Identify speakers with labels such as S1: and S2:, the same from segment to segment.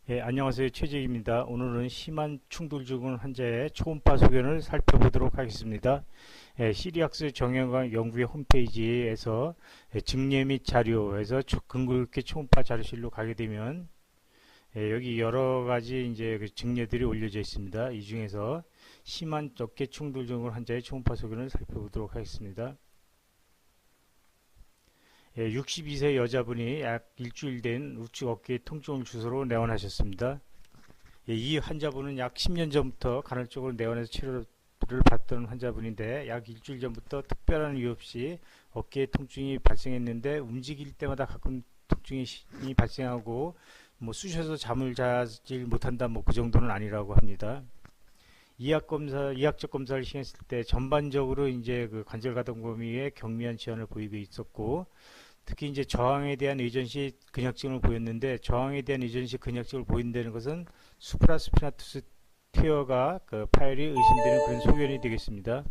S1: 안녕하세요. 최재입니다. 오늘은 심한 충돌 증후군 환자의 초음파 소견을 살펴보도록 하겠습니다. 시리악스 정형외과 연구의 홈페이지에서 증례 및 자료에서 근골격계 초음파 자료실로 가게 되면 여기 여러 가지 이제 그 증례들이 올려져 있습니다. 이 중에서 심한 어깨 충돌 증후군 환자의 초음파 소견을 살펴보도록 하겠습니다. 62세 여자분이 약 일주일 된 우측 어깨 통증을 주소로 내원하셨습니다. 이 환자분은 약 10년 전부터 간헐적으로 내원해서 치료를 받던 환자분인데 약 일주일 전부터 특별한 이유 없이 어깨에 통증이 발생했는데 움직일 때마다 가끔 통증이 발생하고 뭐 쑤셔서 잠을 자질 못한다 뭐 그 정도는 아니라고 합니다. 이학적 검사를 시행했을 때 전반적으로 이제 그 관절 가동 범위에 경미한 제한을 보이고 있었고 특히 이제 저항에 대한 의존시 근약증을 보였는데 저항에 대한 의존시 근약증을 보인다는 것은 수프라스피나투스 티어가 그 파열이 의심되는 그런 소견이 되겠습니다.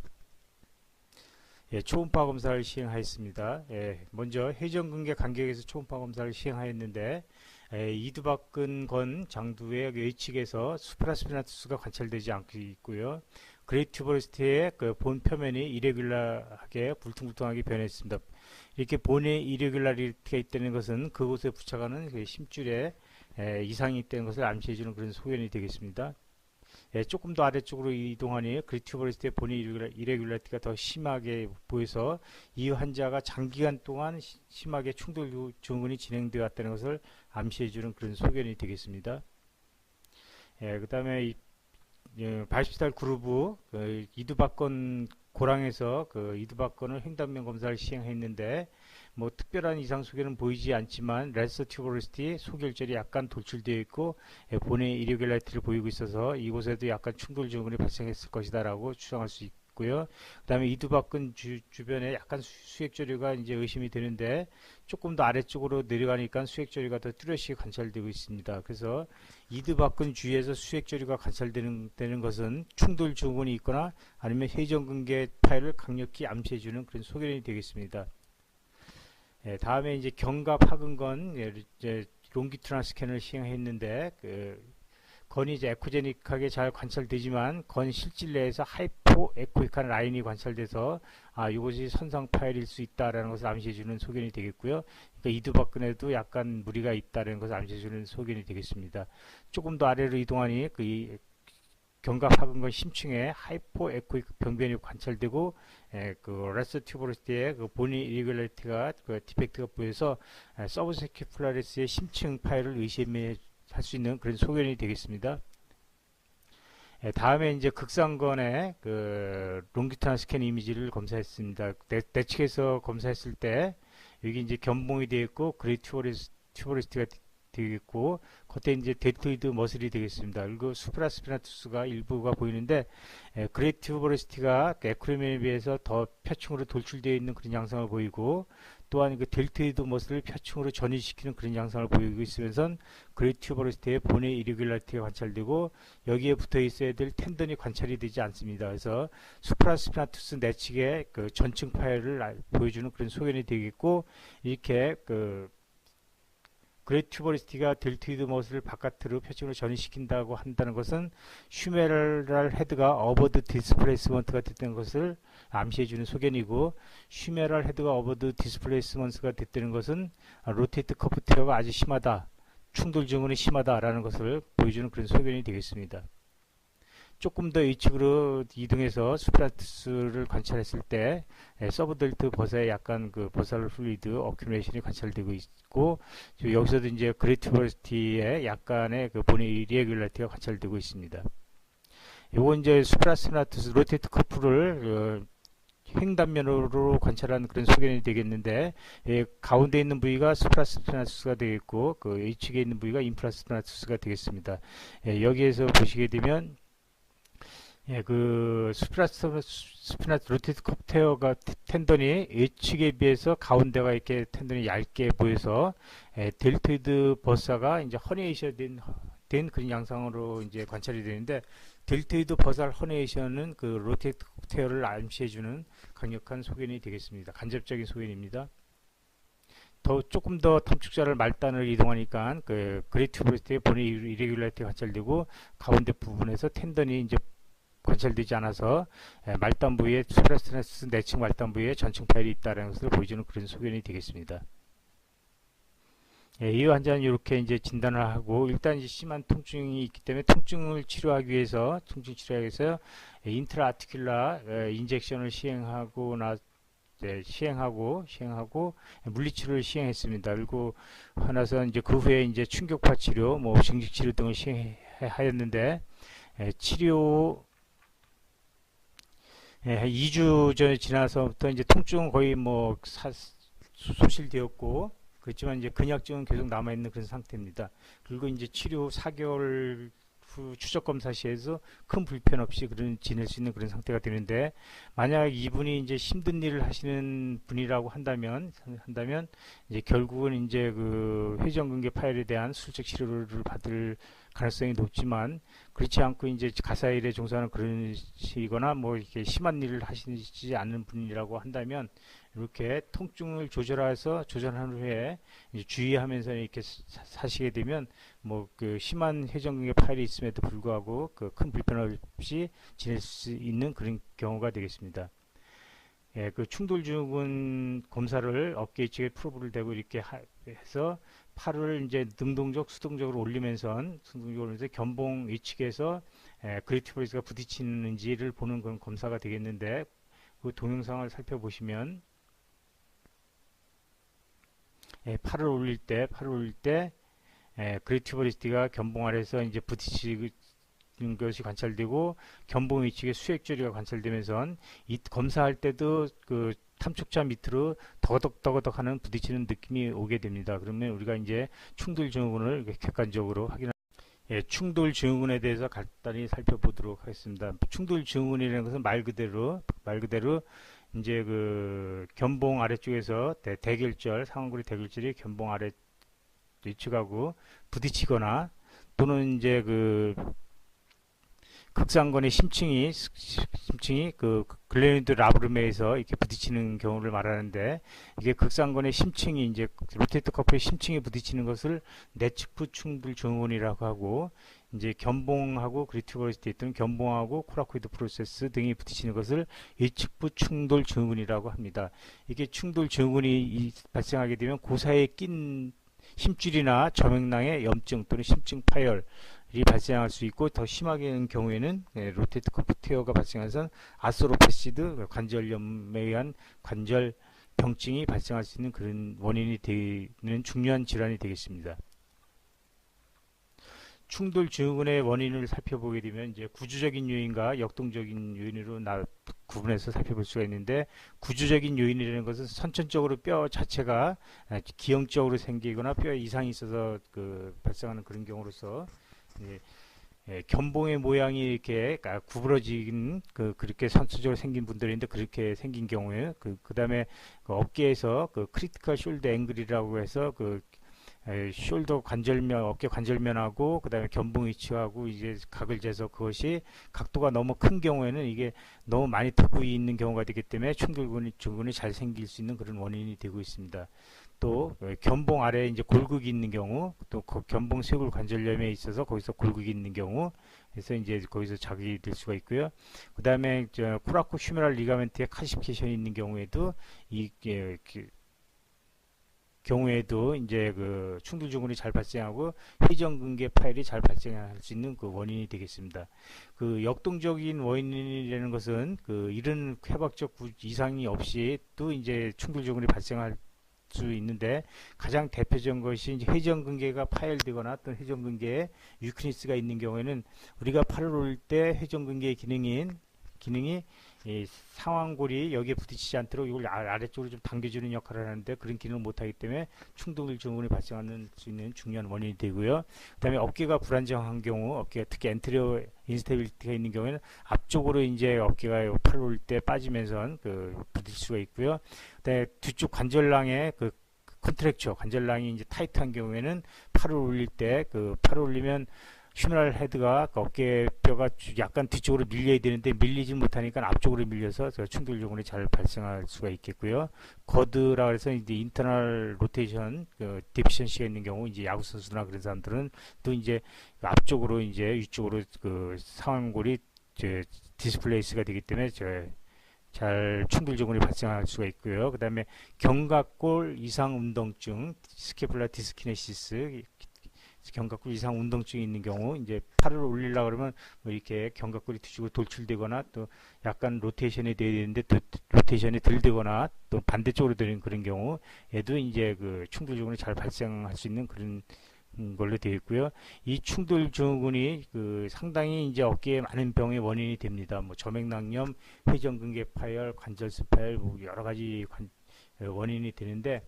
S1: 초음파 검사를 시행하였습니다. 먼저 회전근개 간격에서 초음파 검사를 시행하였는데 이두박근 건 장두의 H측에서 수프라스피나투스가 관찰되지 않고 있고요. 그레이튜버리스트의 그 본 표면이 이레귤라하게 불퉁불퉁하게 변했습니다. 이렇게 본에 이레귤라리티가 있다는 것은 그곳에 부착하는 그 심줄에 이상이 있다는 것을 암시해주는 그런 소견이 되겠습니다. 조금 더 아래쪽으로 이동하니 그레이튜버리스트의 본의 이레귤라리티가 더 심하게 보여서 이 환자가 장기간 동안 심하게 충돌 증후군이 진행되어 왔다는 것을 암시해주는 그런 소견이 되겠습니다. 그 다음에 바이스피탈 그루브 이두박건 고랑에서 그 이두박건을 횡단면 검사를 시행했는데 뭐 특별한 이상 소견은 보이지 않지만 레스 튜버리스티 소결절이 약간 돌출되어 있고 본의 이레귤라리티를 보이고 있어서 이곳에도 약간 충돌 증후군이 발생했을 것이다라고 추정할 수 있고요. 그다음에 이두박근 주변에 약간 수액조류가 이제 의심이 되는데 조금 더 아래쪽으로 내려가니까 수액조류가 더 뚜렷이 관찰되고 있습니다. 그래서 이두박근 주위에서 수액조류가 관찰되는 것은 충돌 증후군이 있거나 아니면 회전근개 파열을 강력히 암시해주는 그런 소견이 되겠습니다. 다음에 이제 견갑 하근건 이제 롱기튜드널 스캔을 시행했는데 건이 이제 에코제닉하게 잘 관찰되지만 건 실질 내에서 하이포 에코익한 라인이 관찰돼서 이것이 선상 파열일 수 있다라는 것을 암시해주는 소견이 되겠고요. 그러니까 이두박근에도 약간 무리가 있다는 것을 암시해주는 소견이 되겠습니다. 조금 더 아래로 이동하니 견갑 하근건 심층에 하이포 에코익 병변이 관찰되고 그 레스 튜버로시티의 그 보니 이레귤라리티가 그 디펙트가 보여서 서브세큐플라리스의 심층 파열을 의심할 수 있는 그런 소견이 되겠습니다. 다음에 이제 극상건의 그 롱기튜드널 스캔 이미지를 검사했습니다. 내측에서 검사했을 때 여기 이제 견봉이 되어 있고 그레이 튜버리스티가 되겠고 겉에 이제 델토이드 머슬이 되겠습니다. 그리고 수프라스피나투스가 일부가 보이는데 그레이 튜버리스티가 에크로면에 비해서 더 표층으로 돌출되어 있는 그런 양상을 보이고 또한 그 델토이드 머슬을 표층으로 전이시키는 그런 양상을 보이고 있으면서 그레이 튜버리스티의 본의 이레귤라리티가 관찰되고 여기에 붙어 있어야 될 텐던이 관찰이 되지 않습니다. 그래서 수프라스피나투스 내측의 그 전층 파열을 보여주는 그런 소견이 되겠고 이렇게 그레이 튜버리스티가 델토이드 머슬을 바깥으로 표층으로 전이시킨다고 한다는 것은 슈메랄 헤드가 어버드 디스플레이스먼트가 됐다는 것을 암시해주는 소견이고 슈메랄 헤드가 어버드 디스플레이스먼트가 됐다는 것은 로테이트 커프 테어가 아주 심하다, 충돌 증후군이 심하다라는 것을 보여주는 그런 소견이 되겠습니다. 조금 더 H측으로 이동해서 수프라투스를 관찰했을 때 서브델트 버사에 약간 그 버살 플루이드 어큐레이션이 관찰되고 있고 여기서도 이제 그레이튜버리스티에 약간의 그 본의 이레귤라리티가 관찰되고 있습니다. 요거 이제 수프라스피나투스 로테이트 커프를 횡단면으로 관찰한 그런 소견이 되겠는데 가운데 있는 부위가 수프라스피나투스가 되겠고 그 H측에 있는 부위가 인프라스피나투스가 되겠습니다. 여기에서 보시게 되면 그 스피나트 로테이트 커프 테어가 텐던이 H측에 비해서 가운데가 이렇게 텐던이 얇게 보여서 델토이드 버사가 이제 허니에이션 된 그런 양상으로 이제 관찰이 되는데 델토이드 버살 허니에이션은 그 로테이트 커프 테어를 암시해주는 강력한 소견이 되겠습니다. 간접적인 소견입니다. 조금 더 탐축자를 말단을 이동하니까 그 그레이트 브레스트의 본의 이레귤라리티 관찰되고 가운데 부분에서 텐던이 이제 관찰되지 않아서 말단 부위에 수프라스피나투스 내측 말단 부위에 전층 파열이 있다는 것을 보여주는 그런 소견이 되겠습니다. 이 환자는 이렇게 이제 진단을 하고 일단 이제 심한 통증이 있기 때문에 통증을 치료하기 위해서 인트라 아티큘라 인젝션을 시행하고 시행하고 물리치료를 시행했습니다. 그리고 나서 이제 그 후에 이제 충격파 치료, 뭐 증식 치료 등을 시행하였는데 치료 2주 전에 지나서부터 이제 통증은 거의 뭐 소실되었고 그렇지만 이제 근약증은 계속 남아있는 그런 상태입니다. 그리고 이제 치료 4개월 후 추적 검사 시에서 큰 불편 없이 지낼 수 있는 그런 상태가 되는데 만약 이분이 이제 힘든 일을 하시는 분이라고 한다면 이제 결국은 이제 그 회전근개 파열에 대한 수술적 치료를 받을 가능성이 높지만 그렇지 않고 이제 가사일에 종사하는 그런 시거나 뭐 이렇게 심한 일을 하시지 않는 분이라고 한다면 이렇게 통증을 조절한 후에 이제 주의하면서 이렇게 사시게 되면 뭐 그 심한 회전근개 파열이 있음에도 불구하고 그 큰 불편 없이 지낼 수 있는 그런 경우가 되겠습니다. 그 충돌증후군 검사를 어깨 쪽에 프로브를 대고 이렇게 해서 팔을 이제 수동적으로 올리면서 견봉 위측에서 그레이트 브레스가 부딪히는지를 보는 그런 검사가 되겠는데 그 동영상을 살펴보시면 팔을 올릴 때 그레이트 브레스가 견봉 아래에서 이제 부딪히는 것이 관찰되고 견봉 위측에 수액조리가 관찰되면서 이 검사할 때도 그 탐축자 밑으로 더덕더덕 하는 부딪히는 느낌이 오게 됩니다. 그러면 우리가 이제 충돌 증후군을 객관적으로 충돌 증후군에 대해서 간단히 살펴보도록 하겠습니다. 충돌 증후군이라는 것은 말 그대로 이제 그 견봉 아래쪽에서 상완골의 대결절이 견봉 아래 위측하고 부딪히거나 또는 이제 그 극상근의 심층이 그 글레니드 라브르메에서 이렇게 부딪히는 경우를 말하는데 이게 극상근의 심층이 이제 로테이터 커프의 심층에 부딪히는 것을 내측부 충돌 증후군이라고 하고 이제 견봉하고 그레이트 브레스트에 있던 견봉하고 코라코이드 프로세스 등이 부딪히는 것을 위측부 충돌 증후군이라고 합니다. 이게 충돌 증후군이 발생하게 되면 그 사이에 낀 힘줄이나 저명낭의 염증 또는 심층 파열이 발생할 수 있고 더 심하게 된 경우에는 로테이트 커프 테어가 발생해서 아스로패시드 관절염에 의한 관절 병증이 발생할 수 있는 그런 원인이 되는 중요한 질환이 되겠습니다. 충돌 증후군의 원인을 살펴보게 되면 이제 구조적인 요인과 역동적인 요인으로 구분해서 살펴볼 수가 있는데 구조적인 요인이라는 것은 선천적으로 뼈 자체가 기형적으로 생기거나 뼈에 이상이 있어서 발생하는 그런 경우로서 견봉의 모양이 이렇게 구부러진 그렇게 선천적으로 생긴 분들인데 그렇게 생긴 경우에 그다음에 어깨에서 크리티컬 숄더 앵글이라고 해서 숄더 관절면, 어깨 관절면하고 그다음에 견봉 위치하고 이제 각을 재서 그것이 각도가 너무 큰 경우에는 이게 너무 많이 트고 있는 경우가 되기 때문에 충돌증후군이 잘 생길 수 있는 그런 원인이 되고 있습니다. 또 견봉 아래에 이제 골극이 있는 경우, 또 견봉 쇄골 관절염에 있어서 거기서 골극이 있는 경우, 그래서 이제 거기서 자극이 될 수가 있고요. 그다음에 코라코 휴메랄 리가멘트에 칼시피케이션이 있는 경우에도 경우에도 이제 충돌 증후군이 잘 발생하고 회전근개 파열이 잘 발생할 수 있는 원인이 되겠습니다. 역동적인 원인이라는 것은 이런 해박적 이상이 없이 또 이제 충돌 증후군이 발생할 수 있는데 가장 대표적인 것이 이제 회전근개가 파열되거나 또는 회전근개에 유크니스가 있는 경우에는 우리가 팔을 올릴 때 회전근개의 기능이 이 상완골이 여기에 부딪히지 않도록 이걸 아래쪽으로 좀 당겨주는 역할을 하는데 그런 기능을 못하기 때문에 충돌 증후군이 발생할 수 있는 중요한 원인이 되고요. 그 다음에 어깨가 불안정한 경우, 어깨가 특히 엔트리어 인스테빌리티가 있는 경우에는 앞쪽으로 이제 어깨가 팔을 올릴 때 빠지면서 부딪힐 수가 있고요. 그 다음에 뒤쪽 관절낭의 컨트랙처, 관절낭이 이제 타이트한 경우에는 팔을 올릴 때 팔을 올리면 휴메럴 헤드가 그 어깨뼈가 약간 뒤쪽으로 밀려야 되는데 밀리지 못하니까 앞쪽으로 밀려서 충돌 요군이 잘 발생할 수가 있겠고요. 거드라 그래서 이제 인터널 로테이션 그 디피션시가 있는 경우 이제 야구 선수나 그런 사람들은 또 이제 앞쪽으로 이제 위쪽으로 그 상완골이 디스플레이스가 되기 때문에 잘 충돌 요군이 발생할 수가 있고요. 그 다음에 견갑골 이상 운동증, 스케플라 디스키네시스, 견갑골 이상 운동증이 있는 경우 이제 팔을 올리려 그러면 뭐 이렇게 견갑골이 뒤쪽으로 돌출되거나 또 약간 로테이션이 돼야 되는데 또 로테이션이 덜 되거나 또 반대쪽으로 되는 그런 경우에도 이제 그 충돌 증후군이 잘 발생할 수 있는 그런 걸로 되어 있고요. 이 충돌 증후군이 그 상당히 이제 어깨에 많은 병의 원인이 됩니다. 뭐 저맥낭염, 회전근개 파열, 관절수 파열, 뭐 여러 가지 원인이 되는데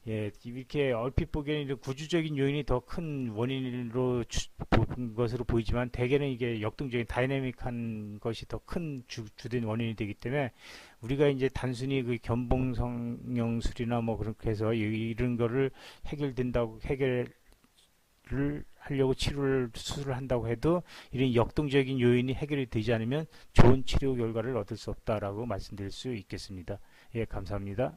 S1: 예, 이렇게 얼핏 보기에는 이런 구조적인 요인이 더 큰 원인으로 본 것으로 보이지만 대개는 이게 역동적인 다이내믹한 것이 더 큰 주된 원인이 되기 때문에 우리가 이제 단순히 그 견봉성형술이나 뭐 그렇게 해서 이런 거를 해결을 하려고 수술을 한다고 해도 이런 역동적인 요인이 해결이 되지 않으면 좋은 치료 결과를 얻을 수 없다라고 말씀드릴 수 있겠습니다. 예, 감사합니다.